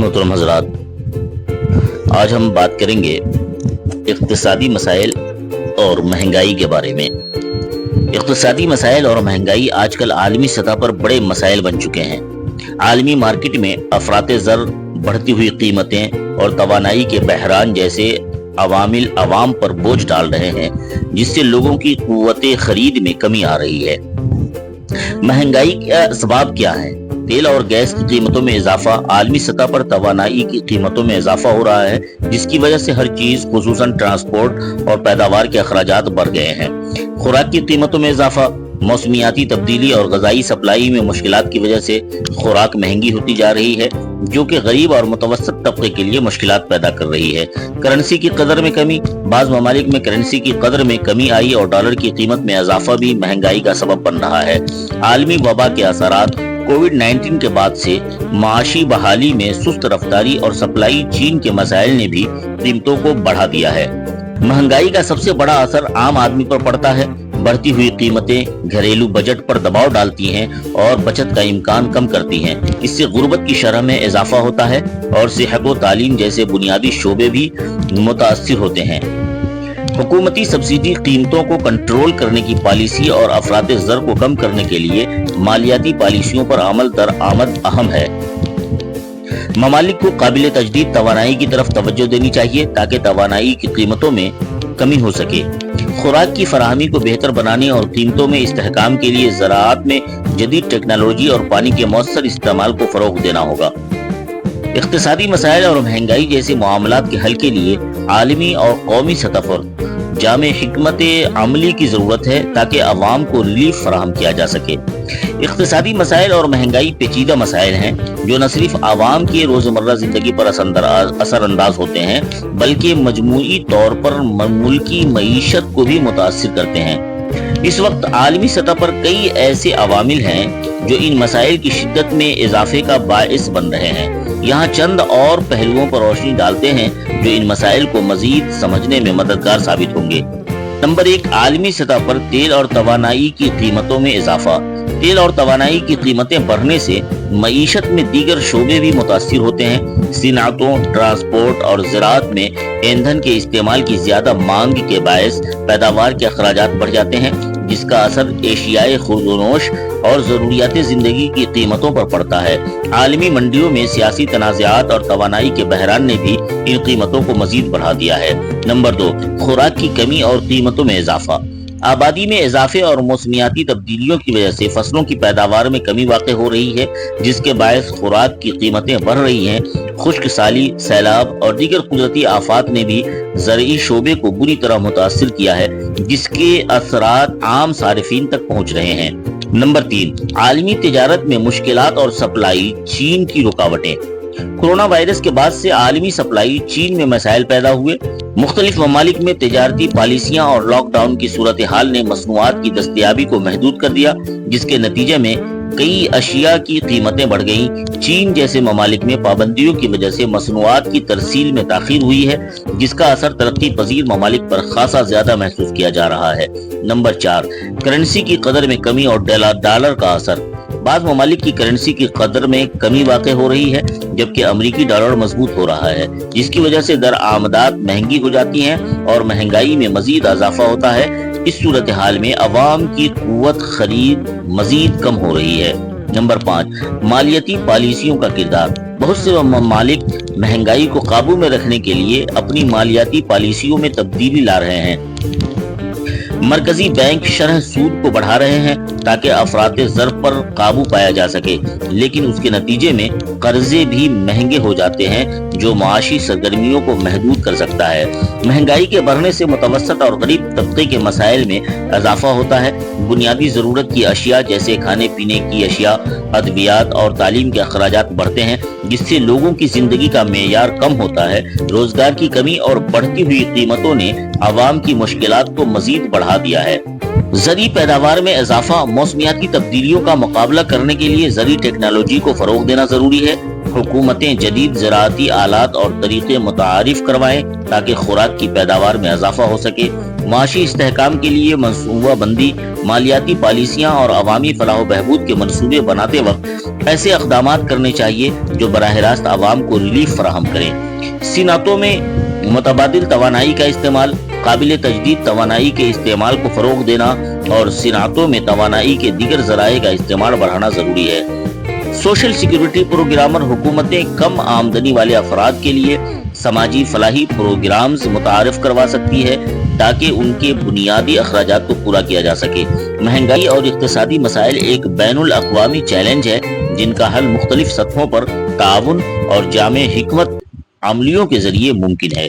मोहतरम हजरात, आज हम बात करेंगे इक़्तिसादी मसाइल और महंगाई के बारे में। इक़्तिसादी मसाइल और महंगाई आजकल आलमी सतह पर बड़े मसाइल बन चुके हैं। आलमी मार्केट में अफरात ज़र, बढ़ती हुई कीमतें और तवानाई के बहरान जैसे अवामिल अवाम पर बोझ डाल रहे हैं, जिससे लोगों की कुव्वते खरीद में कमी आ रही है। महंगाई का सबब क्या है? तेल और गैस की कीमतों में इजाफा। आलमी सतह पर तवानाई की कीमतों में इजाफा हो रहा है, जिसकी वजह से हर चीज खुसूसन ट्रांसपोर्ट और पैदावार के अखराजात बढ़ गए हैं। खुराक की कीमतों में इजाफा। मौसमियाती तब्दीली और गजाई सप्लाई में मुश्किलात की वजह से खुराक महंगी होती जा रही है, जो कि गरीब और मुतवस्सित तबके के लिए मुश्किलात पैदा कर रही है। करेंसी की कदर में कमी। बाज़ ममालिक में करेंसी की कदर में कमी आई और डॉलर की कीमत में इजाफा भी महंगाई का सबब बन रहा है। आलमी वबा के असरात। कोविड-19 के बाद से माशी बहाली में सुस्त रफ्तारी और सप्लाई चीन के मसाइल ने भी कीमतों को बढ़ा दिया है। महंगाई का सबसे बड़ा असर आम आदमी पर पड़ता है। बढ़ती हुई कीमतें घरेलू बजट पर दबाव डालती हैं और बचत का इम्कान कम करती हैं। इससे गुर्बत की शरह में इजाफा होता है और सेहत व तालीम जैसे बुनियादी शोबे भी मुतासिर होते हैं। हुकूमती सब्सिडी कीमतों को कंट्रोल करने की पॉलिसी और अफरात ज़र को कम करने के लिए मालियाती पॉलिसियों पर अमल दरामद अहम है। ममालिक को काबिल तजदीद तवानाई की तरफ तवज्जो देनी चाहिए ताकि तवानाई की कीमतों में कमी हो सके। खुराक की फराहमी को बेहतर बनाने और कीमतों में इस्तेहकाम के लिए ज़राअत में जदीद टेक्नोलॉजी और पानी के मौसर इस्तेमाल को फरोग देना होगा। इक़्तिसादी मसाइल और महंगाई जैसे मामलात के हल के लिए आलमी और कौमी सतह पर जामे हिकमत अमली की ज़रूरत है ताकि अवाम को रिलीफ फराहम किया जा सके। इक़्तिसादी मसाइल और महंगाई पेचीदा मसाइल हैं जो न सिर्फ आवाम की रोज़मर्रा ज़िंदगी पर असरअंदाज होते हैं, बल्कि मजमूई तौर पर मुल्की मईशत को भी मुतासिर करते हैं। इस वक्त आलमी सतह पर कई ऐसे अवामिल हैं जो इन मसाइल की शिद्दत में इजाफे का बाइस बन रहे हैं। यहाँ चंद और पहलुओं पर रोशनी डालते हैं जो इन मसाइल को मजीद समझने में मददगार साबित होंगे। नंबर 1, आलमी सतह पर तेल और तवानाई की कीमतों में इजाफा। तेल और तवानाई की कीमतें बढ़ने से मईशत में दीगर शोबे भी मुतासिर होते हैं। सिनातों, ट्रांसपोर्ट और ज़राअत में ईंधन के इस्तेमाल की ज्यादा मांग के बायस पैदावार के अखराजात बढ़ जाते हैं, जिसका असर एशियाई खुर्दोनोश और ज़रूरियात ज़िंदगी की कीमतों पर पड़ता है। आलमी मंडियों में सियासी तनाज़ात और तवानाई के बहरान ने भी इन कीमतों को मजीद बढ़ा दिया है। नंबर 2, खुराक की कमी और कीमतों में इजाफा। आबादी में इजाफे और मौसमियाती तब्दीलियों की वजह से फसलों की पैदावार में कमी वाक़ई हो रही है, जिसके बायस खुराक की कीमतें बढ़ रही हैं। खुश्क साली, सैलाब और दीगर कुदरती आफात ने भी ज़रई शोबे को बुरी तरह मुतासिर किया है, जिसके असरात आम सारिफीन तक पहुँच रहे हैं। नंबर 3, आलमी तिजारत में मुश्किलात और सप्लाई चीन की रुकावटें। कोरोना वायरस के बाद से आलमी सप्लाई चीन में मसाइल पैदा हुए। मुख्तलिफ ममालिक में तिजारती पॉलिसियां और लॉकडाउन की सूरत हाल ने मसनूआत की दस्तयाबी को महदूद कर दिया, जिसके नतीजे में कई अशिया की कीमतें बढ़ गईं। चीन जैसे ममालिक में पाबंदियों की वजह से मसनूआत की तरसील में ताखीर हुई है, जिसका असर तरक्की पजीर ममालिक पर खासा ज्यादा महसूस किया जा रहा है। नंबर 4, करेंसी की कदर में कमी और डॉलर का असर। बाज़ ममालिक की करेंसी की कदर में कमी वाक़ई हो रही है, जबकि अमरीकी डॉलर मजबूत हो रहा है, जिसकी वजह से दरआमदात महंगी हो जाती हैं और महंगाई में मजीद इजाफा होता है। इस सूरत हाल में अवाम की कुव्वत खरीद मजीद कम हो रही है। नंबर 5, मालियाती पॉलिसियों का किरदार। बहुत से ममालिक महंगाई को काबू में रखने के लिए अपनी मालियाती पॉलिसियों में तब्दीली ला रहे हैं। मरकजी बैंक शरह सूद को बढ़ा रहे हैं ताकि अफरात ज़र पर काबू पाया जा सके, लेकिन उसके नतीजे में कर्जे भी महंगे हो जाते हैं, जो माशी सरगर्मियों को महदूद कर सकता है। महंगाई के बढ़ने से मुतवस्सित और गरीब तबके के मसाइल में इजाफा होता है। बुनियादी ज़रूरत की अशिया जैसे खाने पीने की अशिया, अद्वियात और तालीम के अखराजात बढ़ते हैं, जिससे लोगों की जिंदगी का मेयार कम होता है। रोजगार की कमी और बढ़ती हुई कीमतों ने आवाम की मुश्किलात को मजीद बढ़ा दिया है। ज़री पैदावार में इजाफा। मौसमियाती तब्दीलियों का मुकाबला करने के लिए ज़री टेक्नोलॉजी को फरोग देना जरूरी है। हुकूमतें जदीद ज़राअती आलात और तरीके मुतारिफ करवाएं ताकि खुराक की पैदावार में इजाफा हो सके। معاشی استحکام کے لیے منصوبہ بندی، مالیاتی پالیسیاں اور عوامی فلاح و بہبود کے منصوبے بناتے وقت ایسے اقدامات کرنے چاہیے جو براہ راست عوام کو ریلیف فراہم کریں۔ صنعتوں میں متبادل توانائی کا استعمال، قابل تجدید توانائی کے استعمال کو فروغ دینا اور صنعتوں میں توانائی کے دیگر ذرائع کا استعمال بڑھانا ضروری ہے۔ سوشل سیکیورٹی پروگرامر حکومتیں کم آمدنی والے افراد کے لیے سماجی فلاحی پروگرامز متعارف کروا سکتی ہے تاکہ ان کے بنیادی اخراجات کو پورا کیا جا سکے۔ مہنگائی اور اقتصادی مسائل ایک بین الاقوامی چیلنج ہے جن کا حل مختلف سطحوں پر تعاون اور جامع حکمت عملیوں کے ذریعے ممکن ہے۔